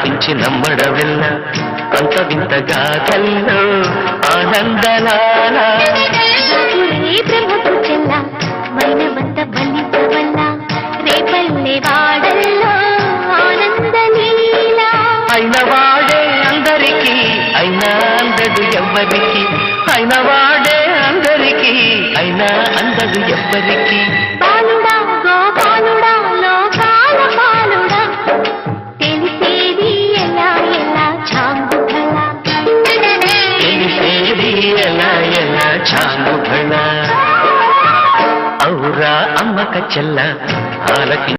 ఆలకించి నమ్మడవెల్ల అంత వింతగా కల్లో ఆనందలాల బ్రహ్మకు చెల్ల మైనవంత బలించవల్ల రేపల్లె వాడల్లో ఆనందలీల అయిన వాడే అందరికీ అయినా అందడు ఎవ్వరికి అయిన వాడే అందరికీ అయినా అందడు ఎవ్వరికి బాలుడా గోపాలుడా లోకాల పాలుడా తెలిసేది ఎలా ఎలా చాంగుఫల తెలిసేది ఎలా ఎలా చాంగుఫల ఔరా అమ్మక చెల్ల ఆలకి